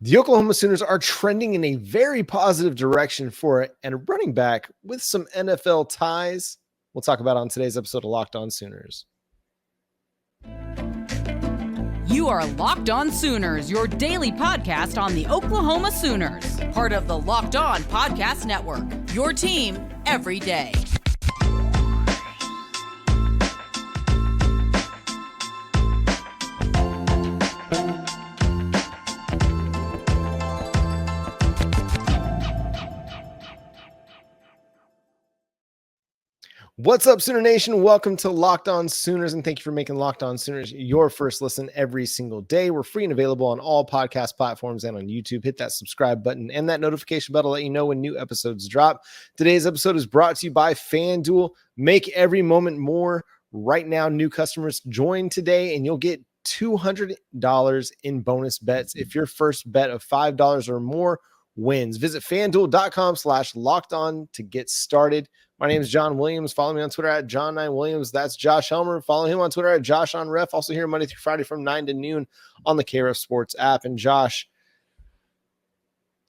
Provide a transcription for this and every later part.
The Oklahoma Sooners are trending in a very positive direction for it, and a running back with some NFL ties. We'll talk about on today's episode of Locked On Sooners. You are Locked On Sooners, your daily podcast on the Oklahoma Sooners, part of the Locked On Podcast Network, your team every day. What's up, Sooner Nation? Welcome to Locked On Sooners, and thank you for making Locked On Sooners your first listen every single day. We're free and available on all podcast platforms and on YouTube. Hit that subscribe button and that notification bell to let you know when new episodes drop. Today's episode is brought to you by FanDuel. Make every moment more. Right now, new customers join today, and you'll get $200 in bonus bets if your first bet of $5 or more wins. Visit FanDuel.com/lockedon to get started. My name is John Williams. Follow me on Twitter at John9Williams. That's Josh Helmer. Follow him on Twitter at JoshOnRef. Also here Monday through Friday from 9 to noon on the KREF Sports app. And Josh,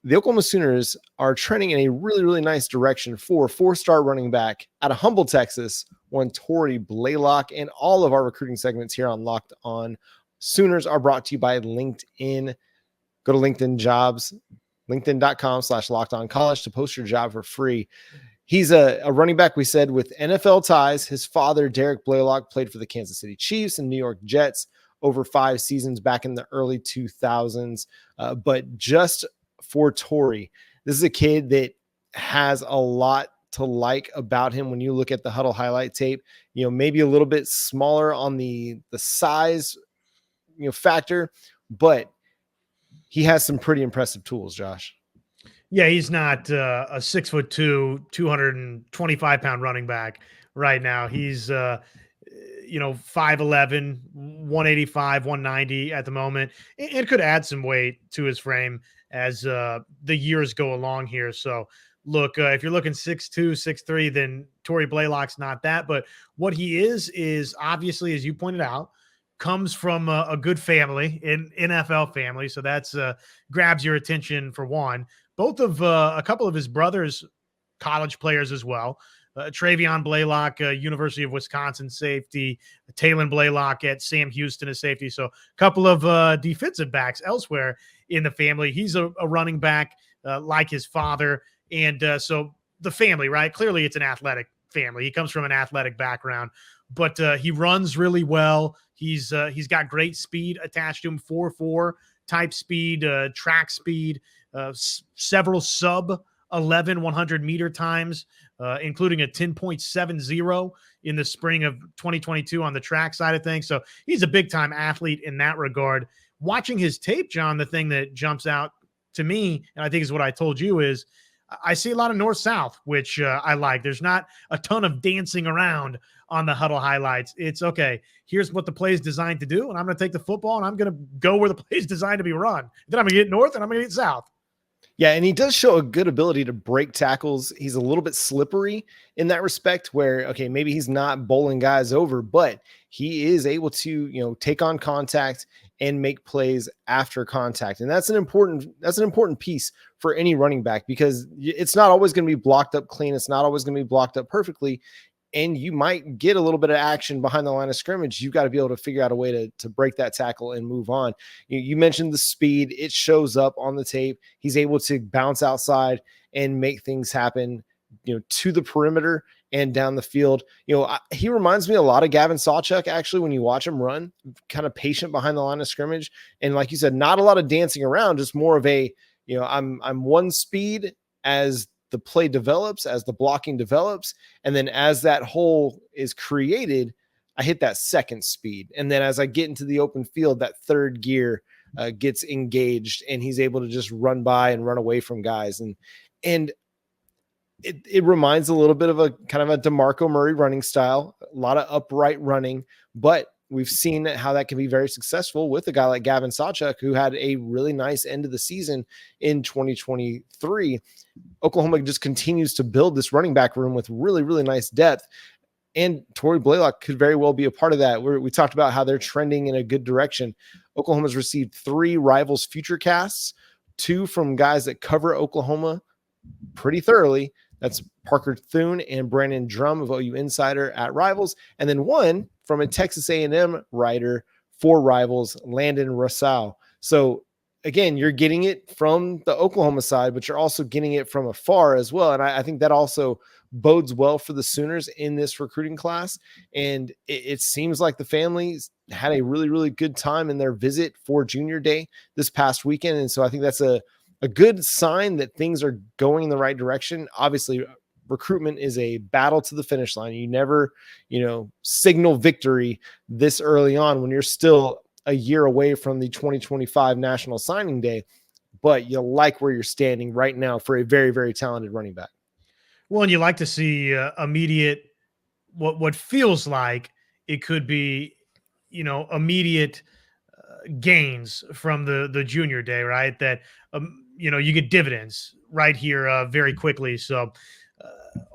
the Oklahoma Sooners are trending in a really, really nice direction for four-star running back out of Humble, Texas, one Tory Blaylock. And all of our recruiting segments here on Locked On Sooners are brought to you by LinkedIn. Go to LinkedIn Jobs, LinkedIn.com/LockedOnCollege to post your job for free. He's a running back, we said, with NFL ties. His father, Derek Blaylock, played for the Kansas City Chiefs and New York Jets over 5 seasons back in the early 2000s. But just for Tory, this is a kid that has a lot to like about him when you look at the Huddle highlight tape. You know, maybe a little bit smaller on the size, factor, but he has some pretty impressive tools, Josh. Yeah, he's not a 6'2", 225-pound running back right now. He's 5'11", 185, 190 at the moment. It could add some weight to his frame as the years go along here. So look, if you're looking 6'2", 6'3", then Tory Blaylock's not that. But what he is obviously, as you pointed out, comes from a good family, an NFL family. So that's grabs your attention for one. Both of a couple of his brothers, college players as well. Travion Blaylock, University of Wisconsin safety. Talon Blaylock at Sam Houston as safety. So a couple of defensive backs elsewhere in the family. He's a running back like his father. And so the family, right? Clearly it's an athletic family. He comes from an athletic background, but he runs really well. He's got great speed attached to him, 4.4 type speed, track speed, several sub 100 meter times, including a 10.70 in the spring of 2022 on the track side of things. So he's a big time athlete in that regard. Watching his tape, John, the thing that jumps out to me, and I think is what I told you, is I see a lot of north-south, which I like. There's not a ton of dancing around on the Huddle highlights. It's okay. Here's what the play is designed to do, and I'm going to take the football, and I'm going to go where the play is designed to be run. Then I'm going to get north, and I'm going to get south. Yeah, and he does show a good ability to break tackles. He's a little bit slippery in that respect where, okay, maybe he's not bowling guys over, but he is able to, take on contact and make plays after contact. And that's an important piece for any running back, because it's not always going to be blocked up clean. It's not always going to be blocked up perfectly. And you might get a little bit of action behind the line of scrimmage. You've got to be able to figure out a way to break that tackle and move on. You mentioned the speed. It shows up on the tape. He's able to bounce outside and make things happen, to the perimeter and down the field. He reminds me a lot of Gavin Sawchuk, actually, when you watch him run, kind of patient behind the line of scrimmage. And like you said, not a lot of dancing around, just more of a, I'm one speed as the play develops, as the blocking develops. And then as that hole is created, I hit that second speed. And then as I get into the open field, that third gear gets engaged, and he's able to just run by and run away from guys. And it reminds a little bit of a kind of a DeMarco Murray running style, a lot of upright running, but we've seen how that can be very successful with a guy like Gavin Sawchuk, who had a really nice end of the season in 2023. Oklahoma just continues to build this running back room with really, really nice depth. And Tory Blaylock could very well be a part of that. We talked about how they're trending in a good direction. Oklahoma's received 3 Rivals Future Casts. 2 from guys that cover Oklahoma pretty thoroughly. That's Parker Thune and Brandon Drum of OU Insider at Rivals. And then 1 from a Texas A&M writer for Rivals, Landon Rosal. So again, you're getting it from the Oklahoma side, but you're also getting it from afar as well. And I think that also bodes well for the Sooners in this recruiting class. And it seems like the families had a really, really good time in their visit for Junior Day this past weekend. And so I think that's a good sign that things are going in the right direction. Obviously, recruitment is a battle to the finish line. You never, signal victory this early on when you're still a year away from the 2025 National Signing Day, but you like where you're standing right now for a very, very talented running back. Well, and you like to see immediate, what feels like it could be, immediate gains from the Junior Day, right? That, you get dividends right here very quickly. So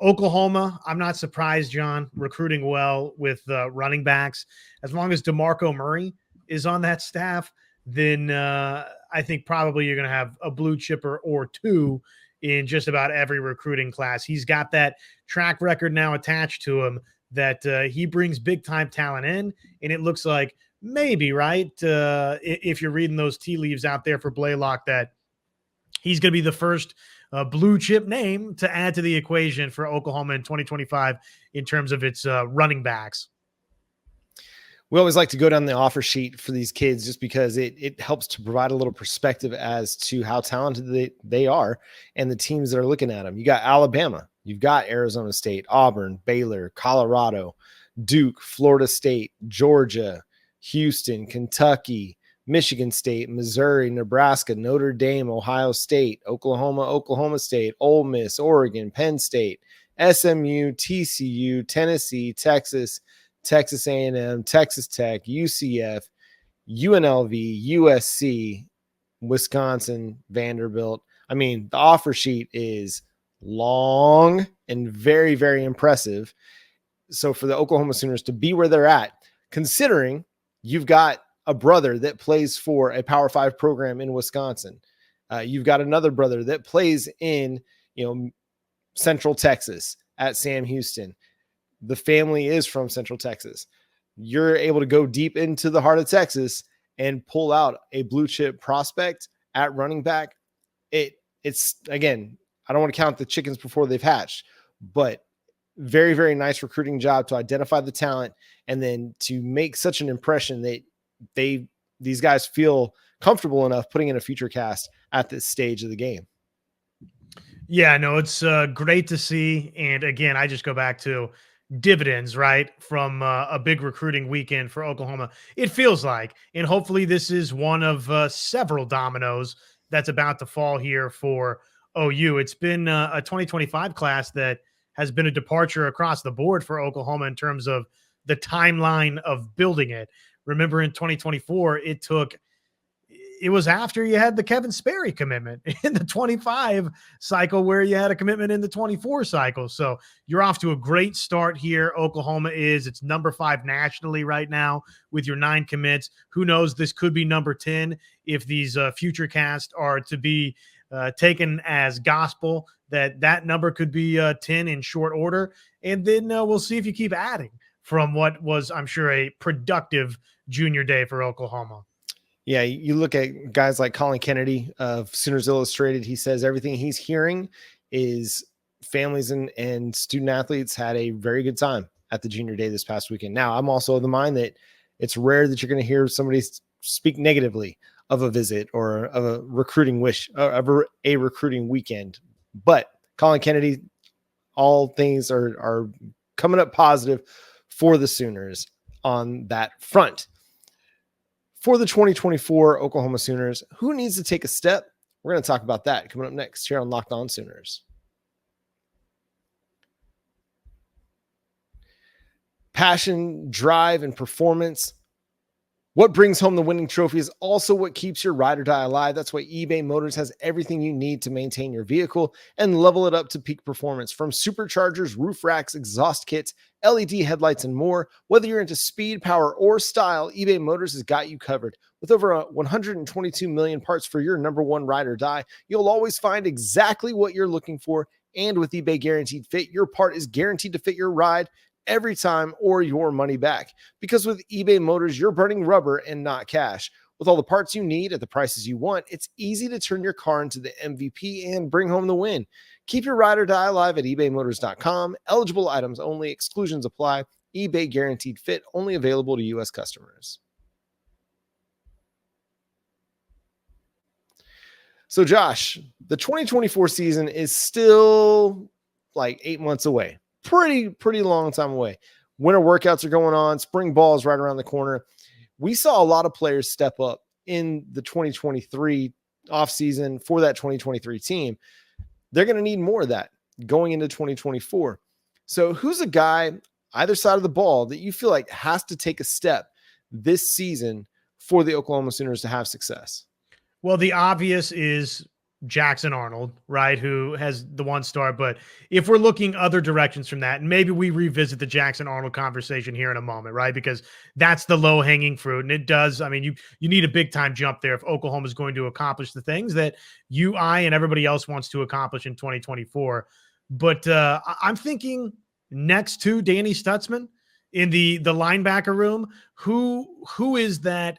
Oklahoma, I'm not surprised, John, recruiting well with running backs. As long as DeMarco Murray is on that staff, then I think probably you're going to have a blue chipper or 2 in just about every recruiting class. He's got that track record now attached to him that he brings big time talent in. And it looks like maybe, right, if you're reading those tea leaves out there for Blaylock, that he's going to be the first blue chip name to add to the equation for Oklahoma in 2025 in terms of its running backs. We always like to go down the offer sheet for these kids just because it helps to provide a little perspective as to how talented they are and the teams that are looking at them. You got Alabama, you've got Arizona State, Auburn, Baylor, Colorado, Duke, Florida State, Georgia, Houston, Kentucky, Michigan State, Missouri, Nebraska, Notre Dame, Ohio State, Oklahoma State, Ole Miss, Oregon, Penn State, SMU, TCU, Tennessee, Texas A&M, Texas Tech, UCF, UNLV, USC, Wisconsin, Vanderbilt. I mean, the offer sheet is long and very, very impressive. So for the Oklahoma Sooners to be where they're at, considering you've got a brother that plays for a Power 5 program in Wisconsin, you've got another brother that plays in, Central Texas at Sam Houston. The family is from Central Texas. You're able to go deep into the heart of Texas and pull out a blue chip prospect at running back. It's again, I don't want to count the chickens before they've hatched, but very, very nice recruiting job to identify the talent and then to make such an impression that these guys feel comfortable enough putting in a future cast at this stage of the game. Yeah, no, it's great to see. And again, I just go back to dividends, right, from a big recruiting weekend for Oklahoma. It feels like, and hopefully this is one of several dominoes that's about to fall here for OU. It's been a 2025 class that has been a departure across the board for Oklahoma in terms of the timeline of building it. Remember in 2024, it was after you had the Kevin Sperry commitment in the 25 cycle where you had a commitment in the 24 cycle. So you're off to a great start here. Oklahoma it's number 5 nationally right now with your 9 commits. Who knows? This could be number 10 if these future casts are to be taken as gospel, that number could be 10 in short order. And then we'll see if you keep adding from what was, I'm sure, a productive Junior Day for Oklahoma. Yeah, you look at guys like Colin Kennedy of Sooners Illustrated. He says everything he's hearing is families and student athletes had a very good time at the Junior Day this past weekend. Now, I'm also of the mind that it's rare that you're going to hear somebody speak negatively of a visit or of a recruiting of a recruiting weekend. But Colin Kennedy, all things are coming up positive for the Sooners on that front. For the 2024 Oklahoma Sooners, who needs to take a step? We're going to talk about that coming up next here on Locked On Sooners. Passion, drive, and performance What brings home the winning trophy is also what keeps your ride or die alive. That's why eBay Motors has everything you need to maintain your vehicle and level it up to peak performance. From superchargers, roof racks, exhaust kits, LED headlights, and more. Whether you're into speed, power, or style, eBay Motors has got you covered. With over 122 million parts for your number one ride or die, you'll always find exactly what you're looking for. And with eBay Guaranteed Fit, your part is guaranteed to fit your ride every time or your money back. Because with eBay Motors, you're burning rubber and not cash. With all the parts you need at the prices you want, it's easy to turn your car into the MVP and bring home the win. Keep your ride or die alive at ebaymotors.com. Eligible items only. Exclusions apply. eBay Guaranteed Fit only available to U.S. customers. So Josh, the 2024 season is still like 8 months away. Pretty long time away. Winter workouts are going on. Spring ball is right around the corner. We saw a lot of players step up in the 2023 offseason for that 2023 team. They're going to need more of that going into 2024. So who's a guy either side of the ball that you feel like has to take a step this season for the Oklahoma Sooners to have success? Well, the obvious is Jackson Arnold, right, who has the one star. But if we're looking other directions from that, and maybe we revisit the Jackson Arnold conversation here in a moment, right, because that's the low-hanging fruit. And it does, I mean, you need a big-time jump there if Oklahoma is going to accomplish the things that you, I, and everybody else wants to accomplish in 2024. But I'm thinking next to Danny Stutzman in the linebacker room, who is that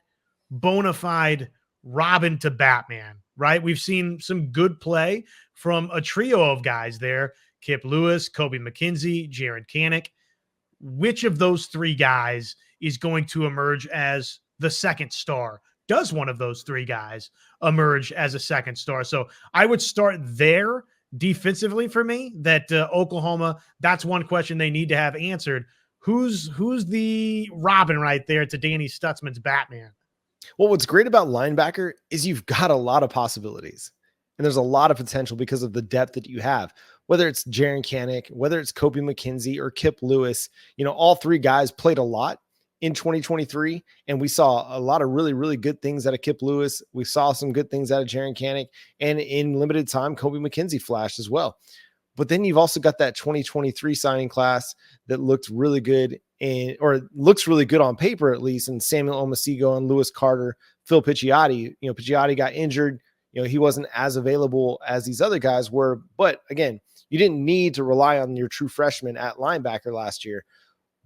bona fide Robin to Batman, right? We've seen some good play from a trio of guys there: Kip Lewis, Kobe McKenzie, Jaron Kanik. Which of those three guys is going to emerge as the second star? Does one of those three guys emerge as a second star? So I would start there defensively for me, that Oklahoma, that's one question they need to have answered. Who's the Robin right there to Danny Stutzman's Batman? Well, what's great about linebacker is you've got a lot of possibilities, and there's a lot of potential because of the depth that you have, whether it's Jaron Kanik, whether it's Kobe McKenzie or Kip Lewis. All three guys played a lot in 2023, and we saw a lot of really, really good things out of Kip Lewis. We saw some good things out of Jaron Kanik, and in limited time, Kobe McKenzie flashed as well. But then you've also got that 2023 signing class that looked really good, or looks really good on paper, at least, and Samuel Omasigo and Lewis Carter, Phil Picciotti. Picciotti got injured. He wasn't as available as these other guys were. But again, you didn't need to rely on your true freshman at linebacker last year.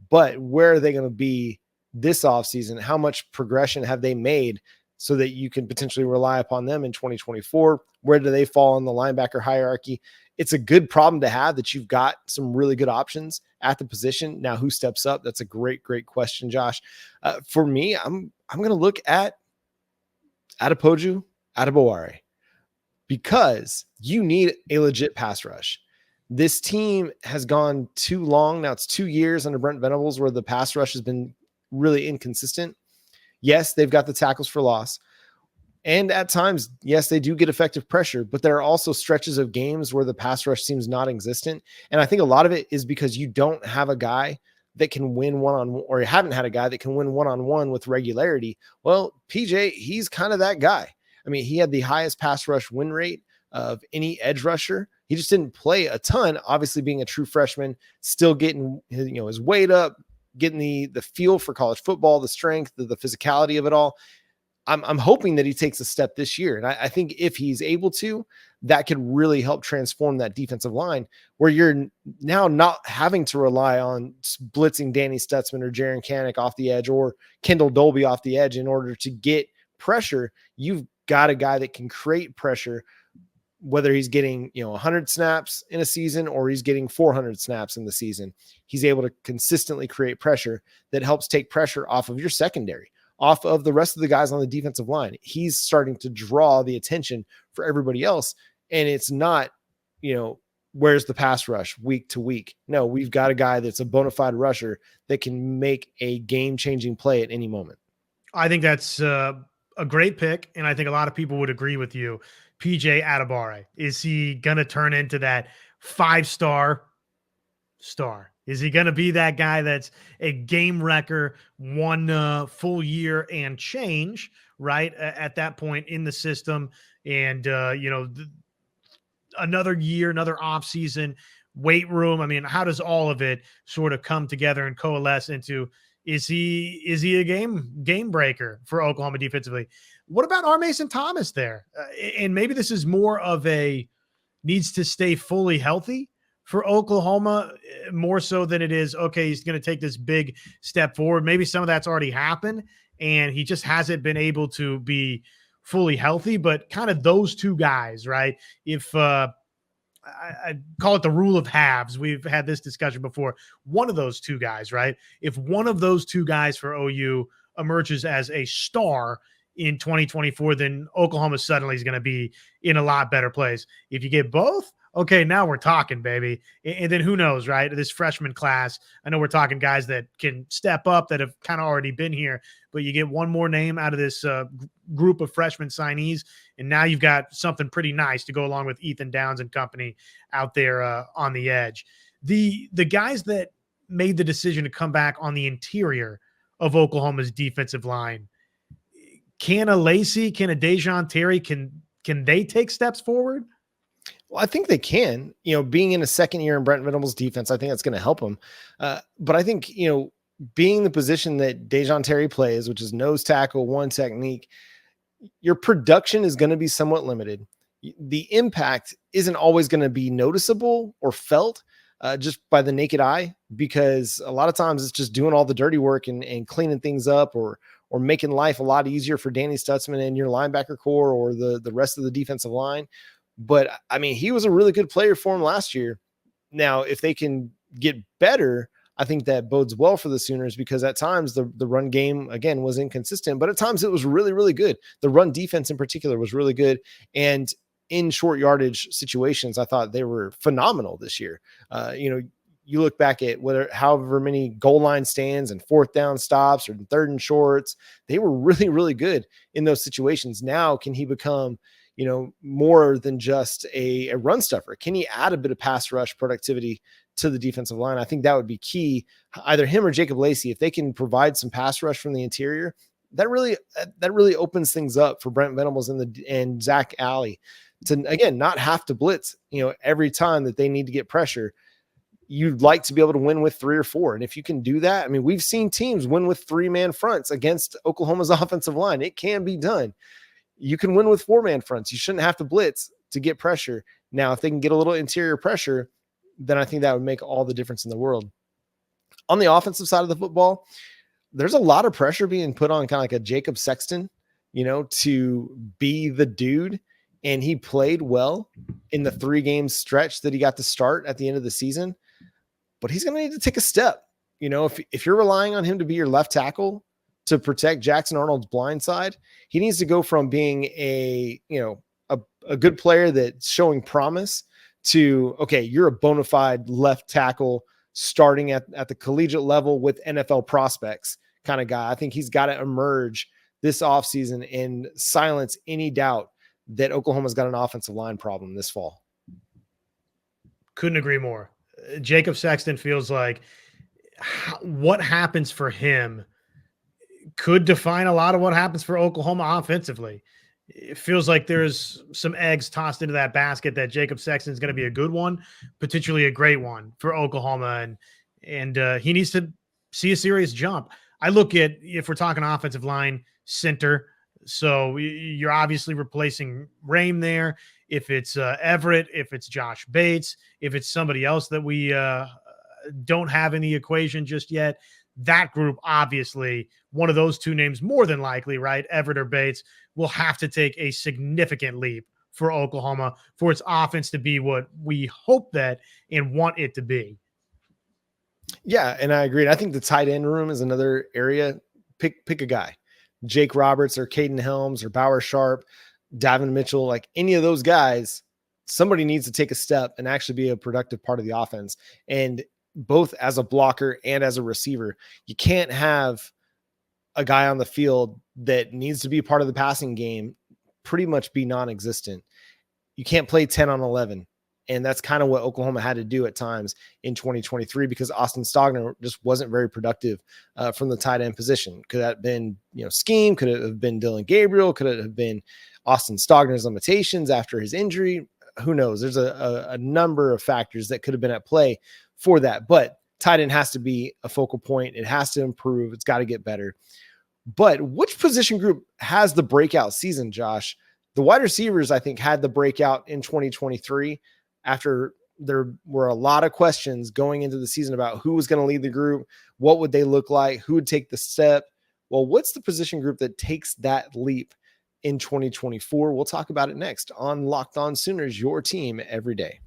But where are they going to be this offseason? How much progression have they made so that you can potentially rely upon them in 2024? Where do they fall in the linebacker hierarchy? It's a good problem to have that you've got some really good options at the position. Now, who steps up? That's a great question, Josh. For me, I'm going to look at Adepoju Adebaware, because you need a legit pass rush. This team has gone too long. Now it's 2 years under Brent Venables where the pass rush has been really inconsistent. Yes, they've got the tackles for loss. And at times, yes, they do get effective pressure, but there are also stretches of games where the pass rush seems non-existent. And I think a lot of it is because you don't have a guy that can win one-on-one, or you haven't had a guy that can win one-on-one with regularity. Well, PJ, he's kind of that guy. I mean, he had the highest pass rush win rate of any edge rusher. He just didn't play a ton, obviously being a true freshman, still getting his weight up, getting the feel for college football, the strength, the physicality of it all. I'm hoping that he takes a step this year. And I think if he's able to, that could really help transform that defensive line, where you're now not having to rely on blitzing Danny Stutzman or Jaron Kanik off the edge or Kendall Dolby off the edge in order to get pressure. You've got a guy that can create pressure, whether he's getting 100 snaps in a season or he's getting 400 snaps in the season. He's able to consistently create pressure that helps take pressure off of your secondary, off of the rest of the guys on the defensive line. He's starting to draw the attention for everybody else. And it's not, where's the pass rush week to week? No, we've got a guy that's a bona fide rusher that can make a game-changing play at any moment. I think that's a great pick, and I think a lot of people would agree with you. PJ Adebaware, is he going to turn into that 5-star star? Is he going to be that guy that's a game wrecker, one full year and change, right? At that point in the system. And, another year, another offseason, weight room. I mean, how does all of it sort of come together and coalesce into, is he a game breaker for Oklahoma defensively? What about R. Mason Thomas there? And maybe this is more of a needs to stay fully healthy for Oklahoma, more so than it is, okay, he's going to take this big step forward. Maybe some of that's already happened and he just hasn't been able to be fully healthy, but kind of those two guys, right? If I call it the rule of halves. We've had this discussion before. One of those two guys, right? If one of those two guys for OU emerges as a star in 2024, then Oklahoma suddenly is going to be in a lot better place. If you get both, okay, now we're talking, baby. And then who knows, right? This freshman class, I know we're talking guys that can step up that have kind of already been here, but you get one more name out of this group of freshman signees, and now you've got something pretty nice to go along with Ethan Downs and company out there on the edge. The guys that made the decision to come back on the interior of Oklahoma's defensive line, can a Lacey, can a Dejon Terry, can they take steps forward? Well, I think they can, being in a second year in Brent Venables' defense, I think that's going to help them. But I think, being the position that Dejon Terry plays, which is nose tackle, one technique, your production is going to be somewhat limited. The impact isn't always going to be noticeable or felt just by the naked eye, because a lot of times it's just doing all the dirty work and cleaning things up or making life a lot easier for Danny Stutzman and your linebacker core or the rest of the defensive line. But I mean, he was a really good player for him last year. Now, if they can get better, I think that bodes well for the Sooners, because at times the run game, again, was inconsistent, but at times it was really, really good. The run defense in particular was really good. And in short yardage situations, I thought they were phenomenal this year. You look back at however many goal line stands and fourth down stops or third and shorts, they were really, really good in those situations. Now, can he become more than just a run stuffer? Can he add a bit of pass rush productivity to the defensive line? I think that would be key. Either him or Jacob Lacey, if they can provide some pass rush from the interior, that really opens things up for Brent Venables and Zach Alley to, again, not have to blitz, every time that they need to get pressure. You'd like to be able to win with 3 or 4. And if you can do that, I mean, we've seen teams win with 3-man fronts against Oklahoma's offensive line. It can be done. You can win with 4-man fronts. You shouldn't have to blitz to get pressure. Now, if they can get a little interior pressure, then I think that would make all the difference in the world. On the offensive side of the football, there's a lot of pressure being put on kind of like a Jacob Sexton, to be the dude. And he played well in the 3-game stretch that he got to start at the end of the season. But he's going to need to take a step. If you're relying on him to be your left tackle to protect Jackson Arnold's blind side, he needs to go from being a good player that's showing promise to, okay, you're a bona fide left tackle starting at the collegiate level with NFL prospects kind of guy. I think he's got to emerge this offseason and silence any doubt that Oklahoma's got an offensive line problem this fall. Couldn't agree more. Jacob Sexton feels like what happens for him could define a lot of what happens for Oklahoma offensively. It feels like there's some eggs tossed into that basket that Jacob Sexton is going to be a good one, potentially a great one for Oklahoma. And he needs to see a serious jump. I look at, if we're talking offensive line, center. So you're obviously replacing Rame there. If it's Everett, if it's Josh Bates, if it's somebody else that we don't have in the equation just yet, that group, obviously, one of those two names more than likely, right, Everett or Bates, will have to take a significant leap for Oklahoma for its offense to be what we hope that and want it to be. Yeah, and I agree. I think the tight end room is another area. Pick a guy. Jake Roberts or Caden Helms or Bauer Sharp, Davin Mitchell, like any of those guys, somebody needs to take a step and actually be a productive part of the offense. And both as a blocker and as a receiver, you can't have a guy on the field that needs to be a part of the passing game pretty much be non-existent. You can't play 10 on 11 And that's kind of what Oklahoma had to do at times in 2023 because Austin Stogner just wasn't very productive from the tight end position. Could that have been, scheme? Could it have been Dylan Gabriel? Could it have been Austin Stogner's limitations after his injury? Who knows? There's a number of factors that could have been at play for that. But tight end has to be a focal point. It has to improve. It's got to get better. But which position group has the breakout season, Josh? The wide receivers, I think, had the breakout in 2023 after there were a lot of questions going into the season about who was going to lead the group, what would they look like, who would take the step. Well, what's the position group that takes that leap in 2024? We'll talk about it next on Locked On Sooners, your team every day.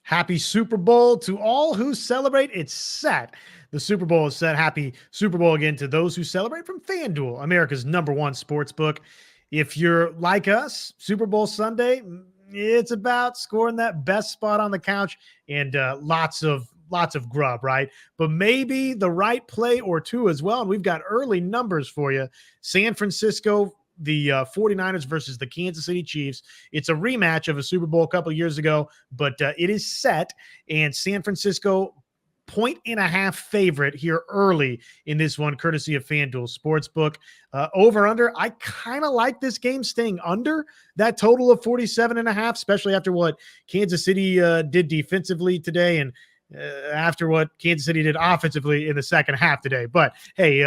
Happy Super Bowl to all who celebrate. It's set. The Super Bowl is set. Happy Super Bowl again to those who celebrate from FanDuel, America's #1 sports book. If you're like us, Super Bowl Sunday, it's about scoring that best spot on the couch and lots of grub, right? But maybe the right play or two as well. And we've got early numbers for you. San Francisco, the 49ers versus the Kansas City Chiefs. It's a rematch of a Super Bowl a couple of years ago, but it is set. And San Francisco, 1.5 favorite here early in this one, courtesy of FanDuel Sportsbook. Over under, I kind of like this game staying under that total of 47.5, especially after what Kansas City did defensively today and after what Kansas City did offensively in the second half today. But hey,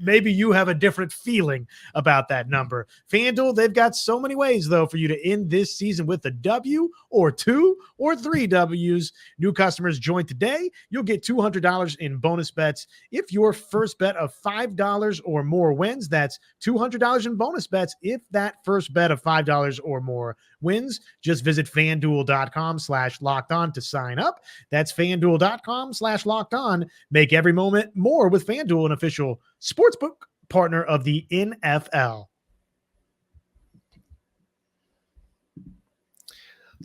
maybe you have a different feeling about that number. FanDuel, they've got so many ways, though, for you to end this season with a W or 2 or 3 Ws. New customers join today. You'll get $200 in bonus bets if your first bet of $5 or more wins. That's $200 in bonus bets if that first bet of $5 or more wins. Just visit FanDuel.com/lockedon to sign up. That's FanDuel.com/lockedon. Make every moment more with FanDuel, an official sportsbook partner of the NFL.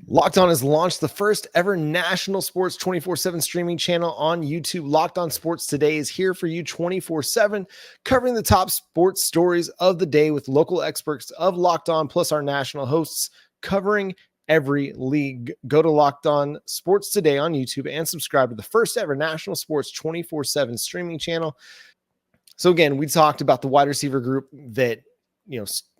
Locked On has launched the first ever national sports 24/7 streaming channel on YouTube. Locked On Sports Today is here for you 24/7, covering the top sports stories of the day with local experts of Locked On, plus our national hosts covering every league. Go to Locked On Sports Today on YouTube and subscribe to the first ever national sports 24/7 streaming channel. So again, we talked about the wide receiver group that,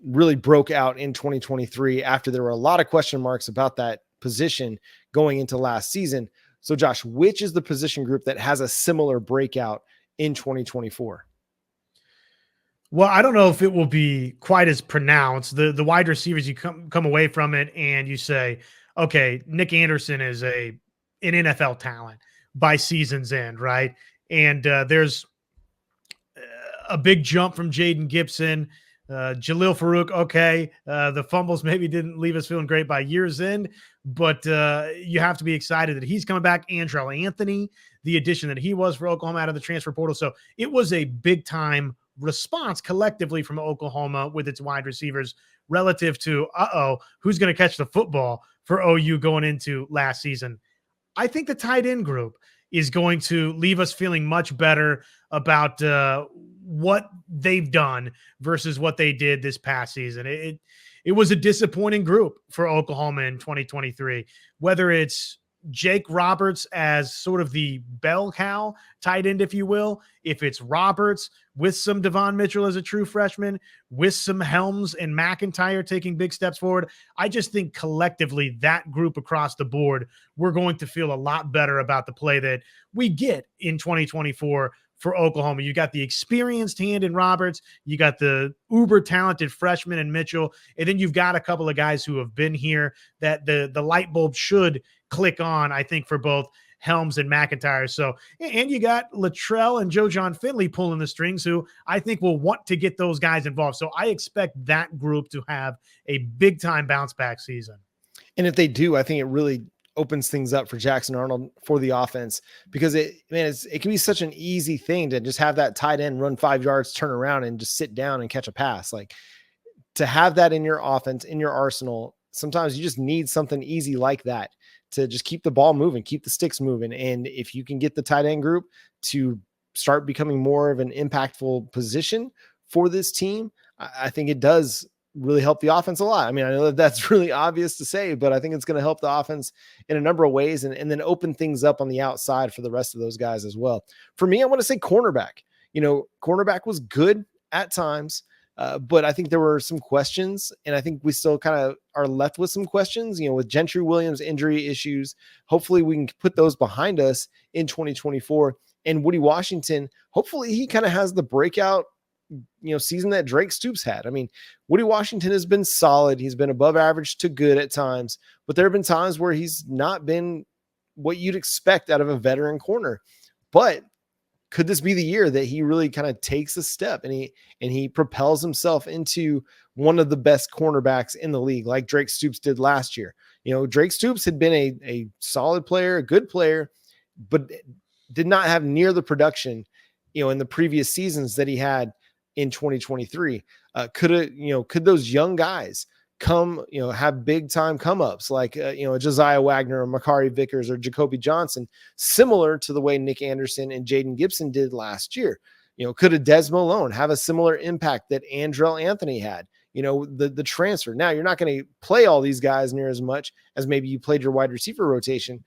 really broke out in 2023 after there were a lot of question marks about that position going into last season. So Josh, which is the position group that has a similar breakout in 2024? Well, I don't know if it will be quite as pronounced. The wide receivers, you come away from it and you say, okay, Nick Anderson is an NFL talent by season's end, right? And there's a big jump from Jaden Gibson. Jalil Farouk, okay. The fumbles maybe didn't leave us feeling great by year's end, but you have to be excited that he's coming back. Andrell Anthony, the addition that he was for Oklahoma out of the transfer portal. So it was a big-time response collectively from Oklahoma with its wide receivers relative to, who's going to catch the football for OU going into last season. I think the tight end group is going to leave us feeling much better about what they've done versus what they did this past season. It was a disappointing group for Oklahoma in 2023, whether it's Jake Roberts as sort of the bell cow tight end, if you will, if it's Roberts with some Devon Mitchell as a true freshman, with some Helms and McIntyre taking big steps forward. I just think collectively that group across the board, we're going to feel a lot better about the play that we get in 2024 for Oklahoma. You got the experienced hand in Roberts, you got the uber talented freshman in Mitchell, and then you've got a couple of guys who have been here that the light bulb should click on, I think, for both Helms and McIntyre. So, and you got Latrell and Joe John Finley pulling the strings, who I think will want to get those guys involved. So I expect that group to have a big time bounce back season. And if they do, I think it really opens things up for Jackson Arnold for the offense, because it can be such an easy thing to just have that tight end run 5 yards, turn around and just sit down and catch a pass. Like, to have that in your offense, in your arsenal, sometimes you just need something easy like that to just keep the ball moving, keep the sticks moving. And if you can get the tight end group to start becoming more of an impactful position for this team, I think it does really help the offense a lot. I mean, I know that that's really obvious to say, but I think it's going to help the offense in a number of ways and then open things up on the outside for the rest of those guys as well. For me, I want to say cornerback. Cornerback was good at times, but I think there were some questions, and I think we still kind of are left with some questions, with Gentry Williams injury issues. Hopefully we can put those behind us in 2024. And Woody Washington, hopefully he kind of has the breakout season that Drake Stoops had. I mean, Woody Washington has been solid. He's been above average to good at times, but there have been times where he's not been what you'd expect out of a veteran corner. But could this be the year that he really kind of takes a step and he propels himself into one of the best cornerbacks in the league, like Drake Stoops did last year? Drake Stoops had been a solid player, a good player, but did not have near the production, in the previous seasons that he had in 2023. Could those young guys come, have big time come ups like, Josiah Wagner or Makari Vickers or Jacoby Johnson, similar to the way Nick Anderson and Jaden Gibson did last year? Could a Des Malone have a similar impact that Andrell Anthony had? The transfer. Now you're not going to play all these guys near as much as maybe you played your wide receiver rotation,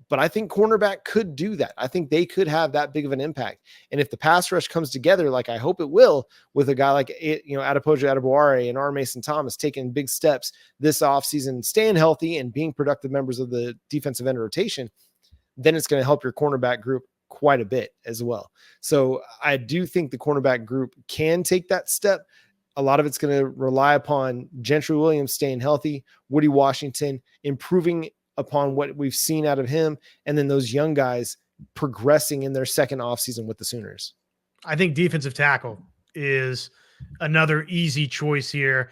but I think cornerback could do that. I think they could have that big of an impact. And if the pass rush comes together, like I hope it will, with a guy like, Adepoju Adebaware and R. Mason Thomas taking big steps this offseason, staying healthy and being productive members of the defensive end rotation, then it's going to help your cornerback group quite a bit as well. So I do think the cornerback group can take that step. A lot of it's going to rely upon Gentry Williams staying healthy, Woody Washington improving upon what we've seen out of him, and then those young guys progressing in their second offseason with the Sooners. I think defensive tackle is another easy choice here.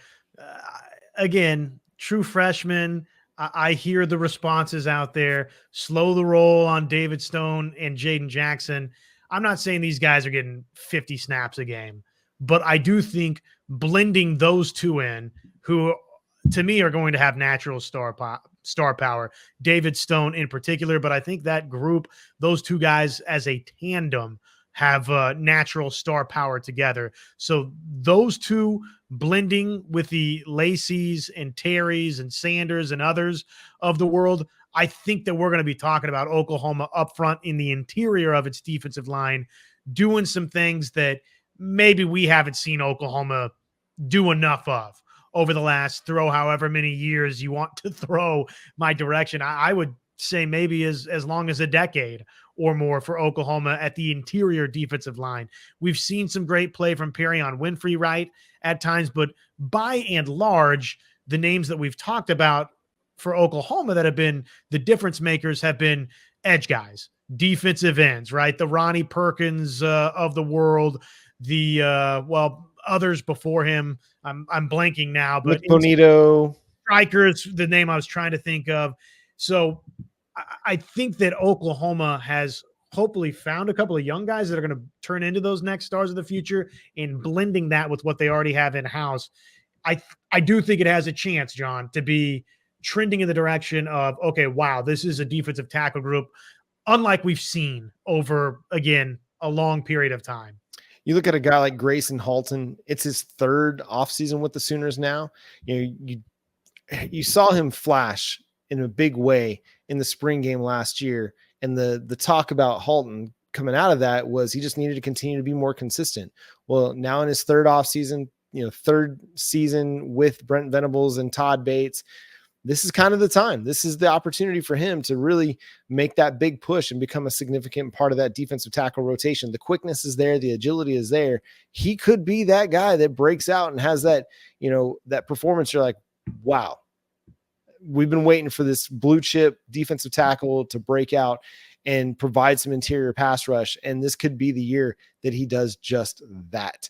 Again, true freshman. I hear the responses out there. Slow the roll on David Stone and Jaden Jackson. I'm not saying these guys are getting 50 snaps a game, but I do think blending those two in, who to me are going to have natural star power, David Stone in particular, but I think that group, those two guys as a tandem, have natural star power together. So those two blending with the Lacey's and Terry's and Sanders and others of the world, I think that we're going to be talking about Oklahoma up front in the interior of its defensive line, doing some things that maybe we haven't seen Oklahoma do enough of over the last however many years you want to throw my direction. I would say maybe as long as a decade or more for Oklahoma at the interior defensive line. We've seen some great play from Perion Winfrey, right, at times, but by and large, the names that we've talked about for Oklahoma that have been the difference makers have been edge guys, defensive ends, right? The Ronnie Perkins of the world, the others before him. I'm blanking now, but Bonito strikers, the name I was trying to think of. So I think that Oklahoma has hopefully found a couple of young guys that are going to turn into those next stars of the future, and blending that with what they already have in house. I do think it has a chance, John, to be trending in the direction of, okay, wow, this is a defensive tackle group unlike we've seen over, again, a long period of time. You look at a guy like Grayson Halton, it's his third offseason with the Sooners now. You saw him flash in a big way in the spring game last year. And the talk about Halton coming out of that was he just needed to continue to be more consistent. Well, now in his third offseason, third season with Brent Venables and Todd Bates, this is kind of the time. This is the opportunity for him to really make that big push and become a significant part of that defensive tackle rotation. The quickness is there. The agility is there. He could be that guy that breaks out and has that, that performance. You're like, wow, we've been waiting for this blue chip defensive tackle to break out and provide some interior pass rush. And this could be the year that he does just that.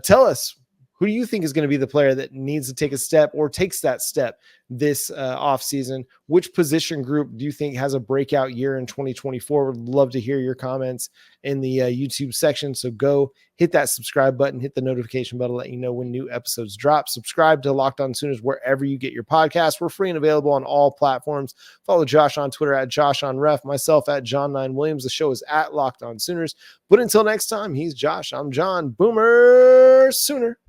Tell us, who do you think is going to be the player that needs to take a step or takes that step this offseason? Which position group do you think has a breakout year in 2024? Would love to hear your comments in the YouTube section. So go hit that subscribe button, hit the notification bell to let you know when new episodes drop. Subscribe to Locked On Sooners wherever you get your podcasts. We're free and available on all platforms. Follow Josh on Twitter at JoshOnRef, myself at John9Williams. The show is at Locked On Sooners. But until next time, he's Josh. I'm John. Boomer Sooner.